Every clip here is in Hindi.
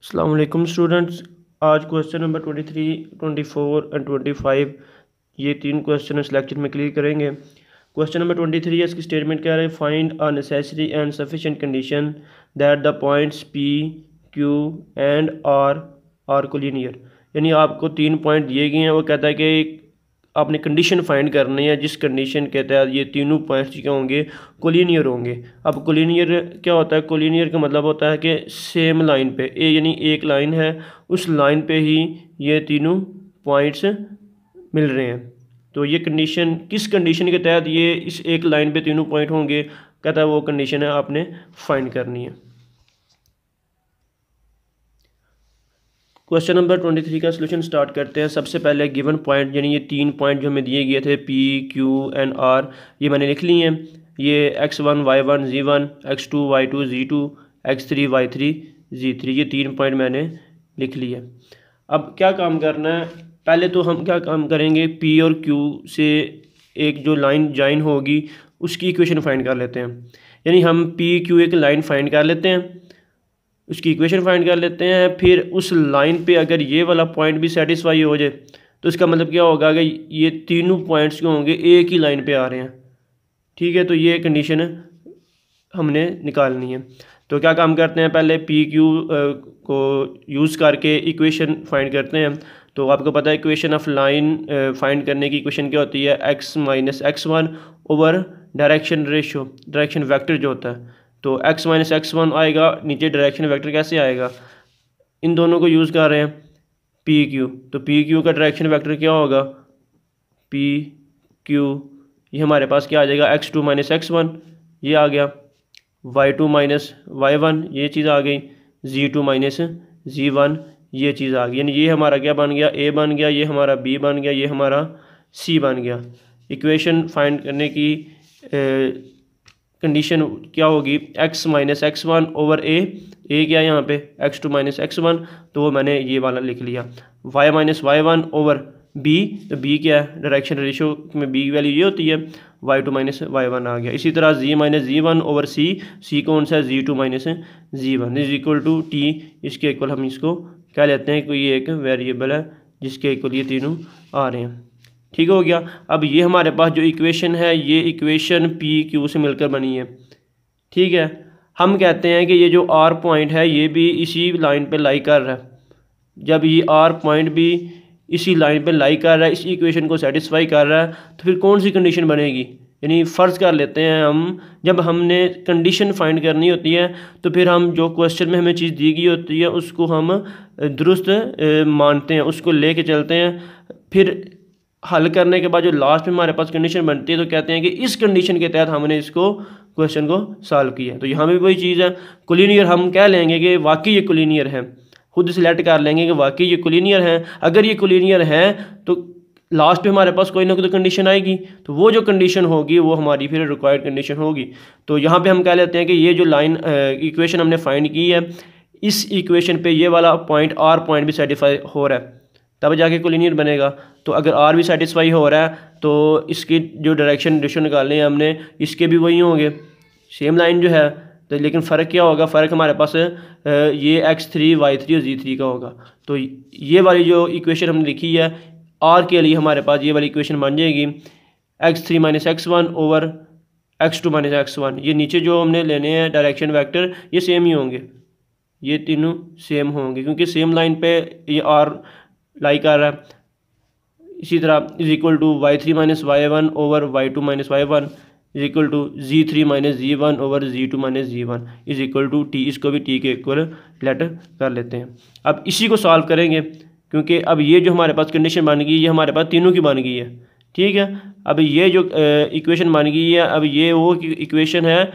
अस्सलाम वालेकुम स्टूडेंट्स। आज क्वेश्चन नंबर 23, 24 एंड 25 ये तीन क्वेश्चन इस लेक्चर में क्लियर करेंगे। क्वेश्चन नंबर 23 है, इसकी स्टेटमेंट क्या है? Find a necessary and sufficient condition that the points P Q and R collinear. यानी आपको तीन पॉइंट दिए गए हैं, वो कहता है कि आपने कंडीशन फाइंड करनी है जिस कंडीशन के तहत ये तीनों पॉइंट्स क्या होंगे, कोलिनियर होंगे। अब कोलिनियर क्या होता है? कोलिनियर का मतलब होता है कि सेम लाइन पे यानी एक लाइन है, उस लाइन पे ही ये तीनों पॉइंट्स मिल रहे हैं। तो ये कंडीशन किस कंडीशन के तहत ये इस एक लाइन पे तीनों पॉइंट होंगे, कहता है वो कंडीशन है आपने फाइंड करनी है। क्वेश्चन नंबर 23 का सोल्यूशन स्टार्ट करते हैं। सबसे पहले गिवन पॉइंट यानी ये तीन पॉइंट जो हमें दिए गए थे पी क्यू एंड आर, ये मैंने लिख लिए हैं। ये x1 y1 z1, x2 y2 z2, x3 y3 z3, ये तीन पॉइंट मैंने लिख लिए। अब क्या काम करना है? पहले तो हम क्या काम करेंगे, पी और क्यू से एक जो लाइन ज्वाइन होगी उसकी इक्वेशन फाइंड कर लेते हैं। यानी हम पी क्यू एक लाइन फाइंड कर लेते हैं, उसकी इक्वेशन फाइंड कर लेते हैं। फिर उस लाइन पे अगर ये वाला पॉइंट भी सेटिस्फाई हो जाए तो इसका मतलब क्या होगा कि ये तीनों पॉइंट्स जो होंगे एक ही लाइन पे आ रहे हैं। ठीक है, तो ये कंडीशन हमने निकालनी है। तो क्या काम करते हैं, पहले पी क्यू को यूज़ करके इक्वेशन फाइंड करते हैं। तो आपको पता है इक्वेशन ऑफ लाइन फाइंड करने की इक्वेशन क्या होती है? x minus x1 over direction ratio, direction vector जो होता है। तो x माइनस x1 आएगा, नीचे डायरेक्शन वेक्टर कैसे आएगा? इन दोनों को यूज़ कर रहे हैं पी क्यू, तो पी क्यू का डायरेक्शन वेक्टर क्या होगा? पी क्यू, ये हमारे पास क्या आ जाएगा? x2 माइनस x1 ये आ गया, y2 माइनस y1 ये चीज़ आ गई, z2 माइनस z1 ये चीज़ आ गई। यानी ये हमारा क्या बन गया? a बन गया, ये हमारा b बन गया, ये हमारा c बन गया। इक्वेशन फाइंड करने की कंडीशन क्या होगी? x minus x1 over a क्या है यहाँ पे? x2 माइनस x1, तो वो मैंने ये वाला लिख लिया। y minus y1 over b, तो b क्या है? डायरेक्शन रेशियो में b की वैल्यू ये होती है, y2 माइनस y1 आ गया। इसी तरह z minus z1 over c कौन सा है? z2 minus z1 is equal to t। इसके इक्वल हम इसको क्या लेते हैं? कोई एक वेरिएबल है जिसके इक्वल ये तीनों आ रहे हैं। ठीक हो गया। अब ये हमारे पास जो इक्वेशन है, ये इक्वेशन पी क्यू से मिलकर बनी है। ठीक है, हम कहते हैं कि ये जो आर पॉइंट है ये भी इसी लाइन पे लाई कर रहा है। जब ये आर पॉइंट भी इसी लाइन पे लाई कर रहा है, इस इक्वेशन को सेटिस्फाई कर रहा है, तो फिर कौन सी कंडीशन बनेगी? यानी फ़र्ज़ कर लेते हैं हम, जब हमने कंडीशन फाइंड करनी होती है तो फिर हम जो क्वेश्चन में हमें चीज़ दी गई होती है उसको हम दुरुस्त मानते हैं, उसको ले कर चलते हैं। फिर हल करने के बाद जो लास्ट में हमारे पास कंडीशन बनती है तो कहते हैं कि इस कंडीशन के तहत हमने इसको क्वेश्चन को सॉल्व किया। तो यहाँ भी वही चीज़ है, कोलिनियर हम कह लेंगे कि वाकई ये कोलिनियर है, खुद सिलेक्ट कर लेंगे कि वाकई ये कोलिनियर है। अगर ये कोलिनियर है तो लास्ट पे हमारे पास कोई ना कोई कंडीशन आएगी, तो वो जो कंडीशन होगी वो हमारी फिर रिक्वायर्ड कंडीशन होगी। तो यहाँ पे हम कह लेते हैं कि ये जो लाइन इक्वेशन हमने फाइंड की है, इस इक्वेशन पे ये वाला पॉइंट आर पॉइंट भी सेटिस्फाई हो रहा है, तब जाके कोलिनियर बनेगा। तो अगर आर भी सेटिस्फाई हो रहा है तो इसकी जो डायरेक्शन रेशो निकालने हैं हमने, इसके भी वही होंगे, सेम लाइन जो है। तो लेकिन फ़र्क क्या होगा? फ़र्क हमारे पास ये x3 y3 और z3 का होगा। तो ये वाली जो इक्वेशन हमने लिखी है आर के लिए, हमारे पास ये वाली इक्वेशन बन जाएगी x3 minus x1 over x2 minus x1। ये नीचे जो हमने लेने हैं डायरेक्शन वेक्टर ये सेम ही होंगे, ये तीनों सेम होंगे क्योंकि सेम लाइन पे ये आर लाई कर रहा है। इसी तरह is equal to y3 minus y1 over y2 minus y1 is equal to z3 minus z1 over z2 minus z1 is equal to t। इसको भी t के इक्वल लेटर कर लेते हैं। अब इसी को सॉल्व करेंगे क्योंकि अब ये जो हमारे पास कंडीशन बन गई, ये हमारे पास तीनों की बन गई है। ठीक है, अब ये जो इक्वेशन बन गई है, अब ये वो इक्वेशन है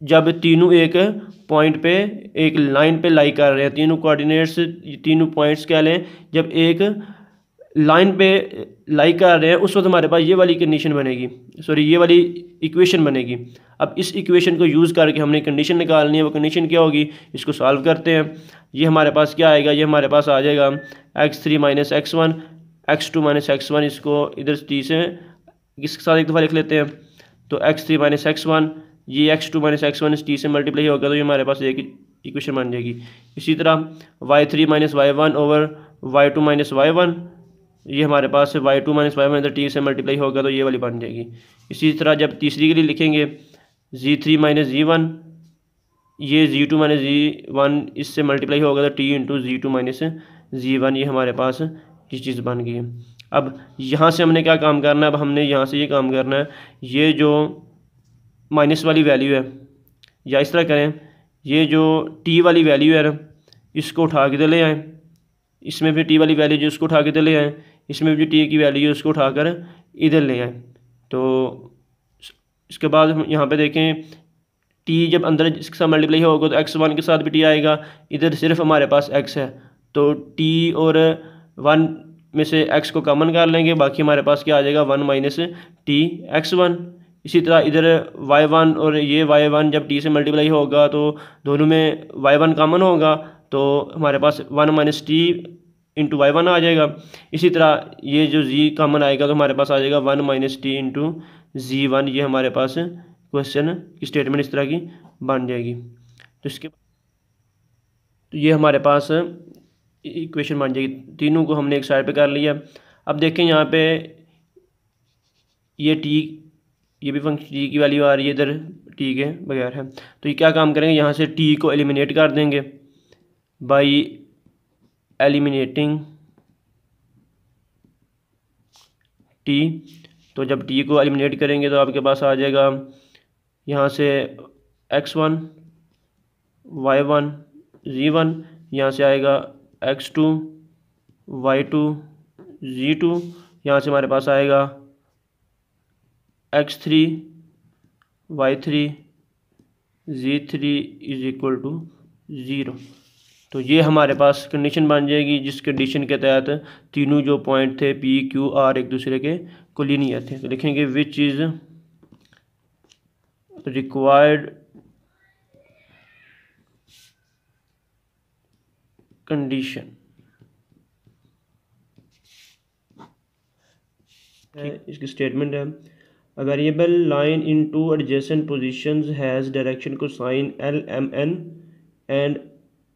जब तीनों एक पॉइंट पे एक लाइन पे लाई कर रहे हैं। तीनों कोऑर्डिनेट्स, तीनों पॉइंट्स क्या लें, जब एक लाइन पे लाई कर रहे हैं उस वक्त हमारे पास ये वाली कंडीशन बनेगी, सॉरी ये वाली इक्वेशन बनेगी। अब इस इक्वेशन को यूज़ करके हमने कंडीशन निकालनी है। वो कंडीशन क्या होगी, इसको सॉल्व करते हैं। ये हमारे पास क्या आएगा? ये हमारे पास आ जाएगा x3 minus x1, x2 minus x1। इसको इधर t से इसके साथ एक दफ़ा लिख लेते हैं। तो x3 माइनस x1, ये x2 माइनस x1 इस t से मल्टीप्लाई होगा तो ये हमारे पास एक इक्वेशन बन जाएगी। इसी तरह y3 minus y1 over y2 minus y1, ये हमारे पास y2 माइनस y1 इधर t से मल्टीप्लाई होगा तो ये वाली बन जाएगी। इसी तरह जब तीसरी के लिए लिखेंगे z3 माइनस z1, ये z2 माइनस z1 इससे मल्टीप्लाई होगा तो t into z2 minus z1, ये हमारे पास ये चीज़ बन गई है। अब यहाँ से हमने क्या काम करना है, अब हमने यहाँ से ये काम करना है, ये जो माइनस वाली वैल्यू है, या इस तरह करें, ये जो t वाली वैल्यू है ना, इसको उठा के ले आएँ, इसमें भी t वाली वैल्यू जो उसको उठा के ले आएँ, इसमें भी जो t की वैल्यू है उसको उठाकर इधर ले आएँ। तो इसके बाद हम यहाँ पे देखें t जब अंदर इसके साथ मल्टीप्लाई होगा तो x1 के साथ भी t आएगा, इधर सिर्फ हमारे पास x है तो t और 1 में से x को कॉमन कर लेंगे, बाकी हमारे पास क्या आ जाएगा 1 माइनस टी x1। इसी तरह इधर y1 और ये y1 जब t से मल्टीप्लाई होगा तो दोनों में y1 कॉमन होगा तो हमारे पास 1 माइनस टी इंटू y1 आ जाएगा। इसी तरह ये जो z कॉमन आएगा तो हमारे पास आ जाएगा 1 माइनस टी इंटू z1, ये हमारे पास क्वेश्चन की स्टेटमेंट इस तरह की बन जाएगी। तो इसके तो ये हमारे पास इक्वेशन बन जाएगी। तीनों को हमने एक साइड पे कर लिया। अब देखें यहाँ पे ये टी, ये भी फंक्शन टी की वैल्यू आ रही है, इधर टी के बगैर है, तो ये क्या काम करेंगे, यहाँ से टी को एलिमिनेट कर देंगे बाई एलिमिनेटिंग टी। तो जब टी को एलिमिनेट करेंगे तो आपके पास आ जाएगा यहाँ से x1 y1 z1, यहाँ से आएगा x2 y2 z2, यहाँ से हमारे पास आएगा x3 y3 z3 is equal to 0। तो ये हमारे पास कंडीशन बन जाएगी जिस कंडीशन के तहत तीनों जो पॉइंट थे पी क्यू आर एक दूसरे के कोलिनियर थे। तो लिखेंगे विच इज़ रिक्वायर्ड कंडीशन। इसकी स्टेटमेंट है, a variable line in two adjacent positions has direction cosine L M N and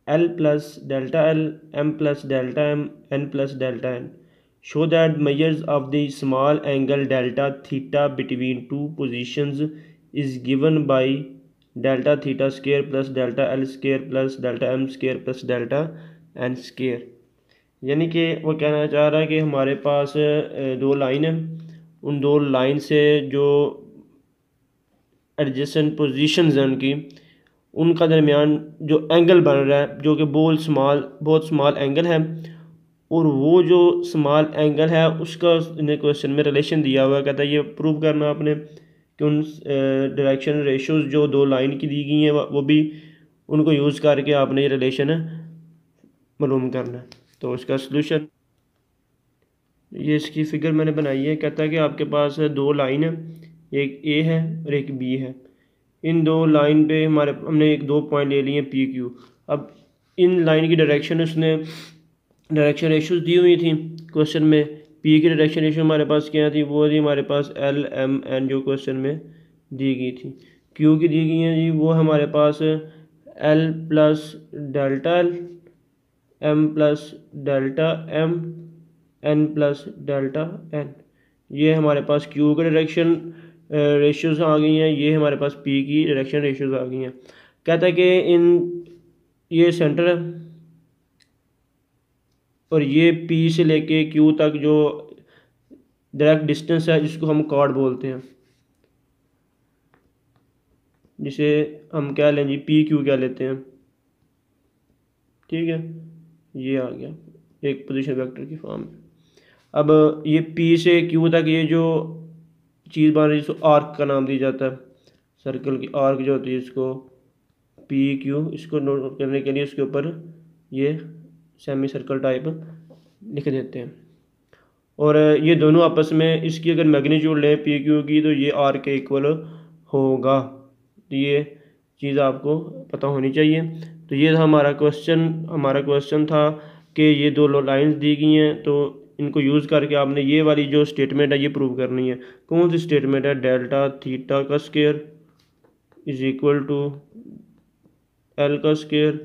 L plus delta L, M plus delta M, N plus delta N. Show that measures of the small angle delta theta between two positions is given by delta theta square plus delta L square plus delta M square plus delta N square। यानी कि वो कहना चाह रहा है कि हमारे पास दो लाइन है, उन दो लाइन से जो एडजेसेंट पोजीशंस हैं उनकी, उनका दरमियान जो एंगल बन रहा है जो कि बहुत स्मॉल एंगल है, और वो जो स्मॉल एंगल है उसका क्वेश्चन में रिलेशन दिया हुआ है। कहता है ये प्रूव करना आपने कि उन डायरेक्शन रेशियोज जो दो लाइन की दी गई हैं वो भी उनको यूज़ करके आपने ये रिलेशन मालूम करना है। तो इसका सलूशन ये इसकी फिगर मैंने बनाई है। कहता है कि आपके पास दो लाइन है, एक ए है और एक बी है। इन दो लाइन पे हमने एक दो पॉइंट ले लिए पी क्यू। अब इन लाइन की डायरेक्शन उसने डायरेक्शन रेशियोज दी हुई थी क्वेश्चन में। पी की डायरेक्शन रेशियो हमारे पास क्या थी, वो थी हमारे पास एल एम एन जो क्वेश्चन में दी गई थी। क्यू की दी गई है जी, वो हमारे पास L plus delta L, M plus delta M, N plus delta N. ये हमारे पास क्यू का डायरेक्शन रेशियोज आ गई हैं, ये हमारे पास पी की डायरेक्शन रेशियोज आ गई हैं। कहता है कि ये सेंटर है और ये पी से लेके क्यू तक जो डायरेक्ट डिस्टेंस है जिसको हम कॉर्ड बोलते हैं, जिसे हम क्या लें जी, पी क्यू क्या लेते हैं, ठीक है। ये आ गया एक पोजीशन वेक्टर की फॉर्म में। अब ये पी से क्यू तक ये जो चीज़ बन रही है जिसको आर्क का नाम दिया जाता है, सर्कल की आर्क जो होती है इसको पी क्यू, इसको नोट करने के लिए उसके ऊपर ये सेमी सर्कल टाइप लिख देते हैं। और ये दोनों आपस में इसकी अगर मैग्नीट्यूड लें पी क्यू की तो ये आर्क के इक्वल होगा। तो ये चीज़ आपको पता होनी चाहिए। तो ये था हमारा क्वेश्चन था कि ये दो लाइंस दी गई हैं, तो इनको यूज़ करके आपने ये वाली जो स्टेटमेंट है ये प्रूव करनी है। कौन सी स्टेटमेंट है, डेल्टा थीटा का square is equal to L का स्क्वायर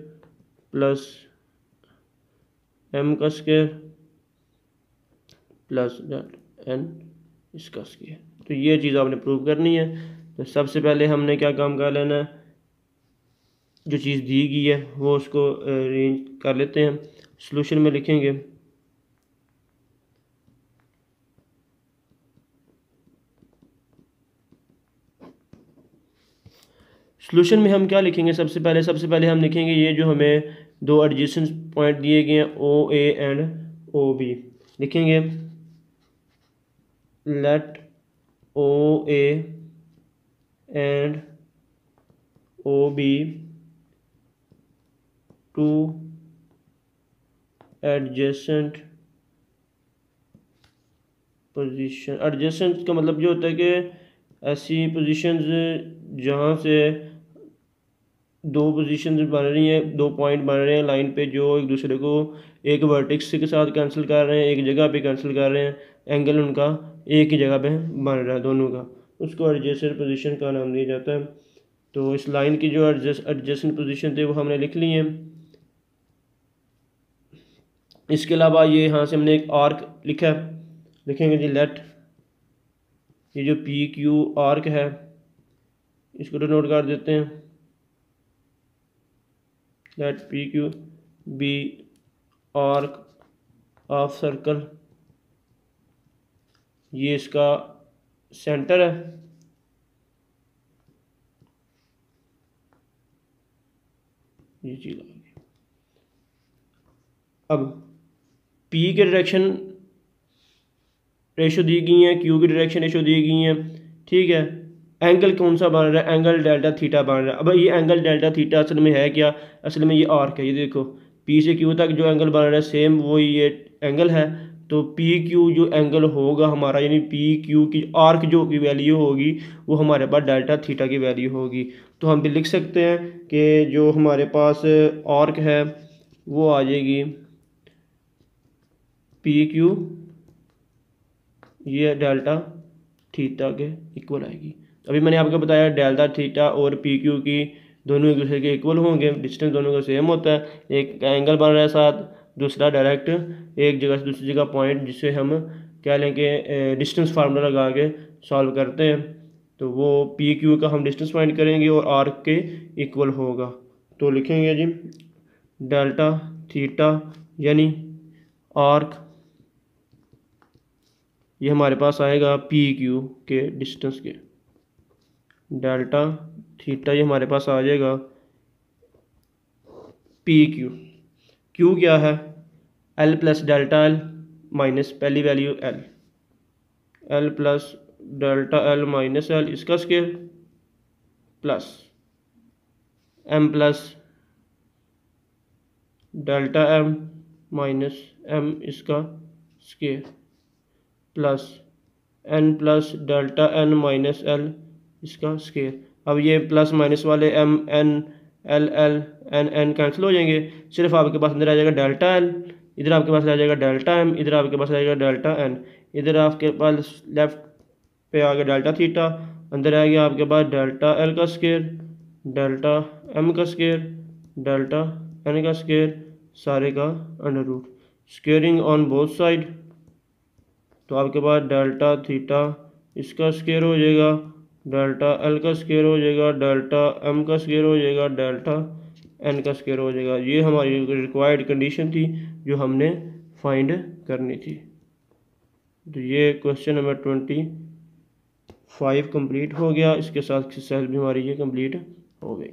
प्लस एम का स्क्वायर प्लस एन इसका स्क्वायर। तो ये चीज़ आपने प्रूव करनी है। तो सबसे पहले हमने क्या काम कर लेना है, जो चीज़ दी गई है वो उसको अरेंज कर लेते हैं। सॉल्यूशन में लिखेंगे सॉल्यूशन में हम क्या लिखेंगे, सबसे पहले हम लिखेंगे ये जो हमें दो एडजेसेंट पॉइंट दिए गए हैं O A and O B, लिखेंगे let O A and O B two adjacent position. Adjacent का मतलब जो होता है कि ऐसी पोजीशंस जहाँ से दो पोजीशंस बन रही हैं, दो पॉइंट बन रहे हैं लाइन पे जो एक दूसरे को एक वर्टेक्स के साथ कैंसिल कर रहे हैं, एक जगह पे कैंसिल कर रहे हैं, एंगल उनका एक ही जगह पे बन रहा है दोनों का, उसको एडजेसेंट पोजीशन का नाम दिया जाता है। तो इस लाइन की जो एडजेसेंट पोजीशन थे वो हमने लिख ली हैं। इसके अलावा ये यहाँ से हमने एक आर्क लिखा है, लिखेंगे जी लेट ये जो पी क्यू आर्क है इसको डिनोट कर देते हैं, let P Q be arc of circle, ये इसका सेंटर है। ये चीज़ आ गई। अब P के डायरेक्शन रेशो दी गई है, Q की डायरेक्शन रेशो दी गई है, ठीक है। एंगल कौन सा बन रहा है, एंगल डेल्टा थीटा बन रहा है। अब ये एंगल डेल्टा थीटा असल में है क्या, असल में ये आर्क है। ये देखो P से Q तक जो एंगल बन रहा है सेम वो ये एंगल है। तो पी क्यू जो एंगल होगा हमारा, यानी पी क्यू की आर्क जो की वैल्यू होगी वो हमारे पास डेल्टा थीटा की वैल्यू होगी। तो हम भी लिख सकते हैं कि जो हमारे पास आर्क है वो आ जाएगी पी क्यू, ये डेल्टा थीटा के इक्वल आएगी। अभी मैंने आपको बताया डेल्टा थीटा और पी क्यू की दोनों एक दूसरे के इक्वल होंगे, डिस्टेंस दोनों का सेम होता है। एक एंगल बन रहा है साथ, दूसरा डायरेक्ट एक जगह से दूसरी जगह पॉइंट, जिससे हम क्या लेंगे डिस्टेंस फार्मूला लगा के सॉल्व करते हैं। तो वो पी क्यू का हम डिस्टेंस फाइंड करेंगे और आर्क के इक्वल होगा। तो लिखेंगे जी डेल्टा थीटा यानी आर्क, ये हमारे पास आएगा पी क्यू के डिस्टेंस के, डेल्टा थीटा ये हमारे पास आ जाएगा पी क्यू। क्यू क्या है, L plus delta L minus पहली value L, L plus delta L minus L इसका square plus M plus delta M minus M इसका square plus N plus delta N minus L इसका स्क्वायर। अब ये प्लस माइनस वाले M N L L N N cancel हो जाएंगे, सिर्फ आपके पास अंदर आ जाएगा डेल्टा एल, इधर आपके पास आ जाएगा डेल्टा एम, इधर आपके पास आ जाएगा डेल्टा एन, इधर आपके पास लेफ्ट पे आ गया डेल्टा थीटा, अंदर आ गया आपके पास डेल्टा एल का स्क्वायर, डेल्टा एम का स्क्वायर, डेल्टा एन का स्क्वायर, सारे का under root, squaring on both side. तो आपके पास डेल्टा थीटा इसका स्क्वायर हो जाएगा, डेल्टा एल का स्क्वायर हो जाएगा, डेल्टा एम का स्क्वायर हो जाएगा, डेल्टा एन का स्क्वायर हो जाएगा। ये हमारी रिक्वायर्ड कंडीशन थी जो हमने फाइंड करनी थी। तो ये क्वेश्चन नंबर 25 कंप्लीट हो गया, इसके साथ एक्सरसाइज भी हमारी ये कंप्लीट हो गई।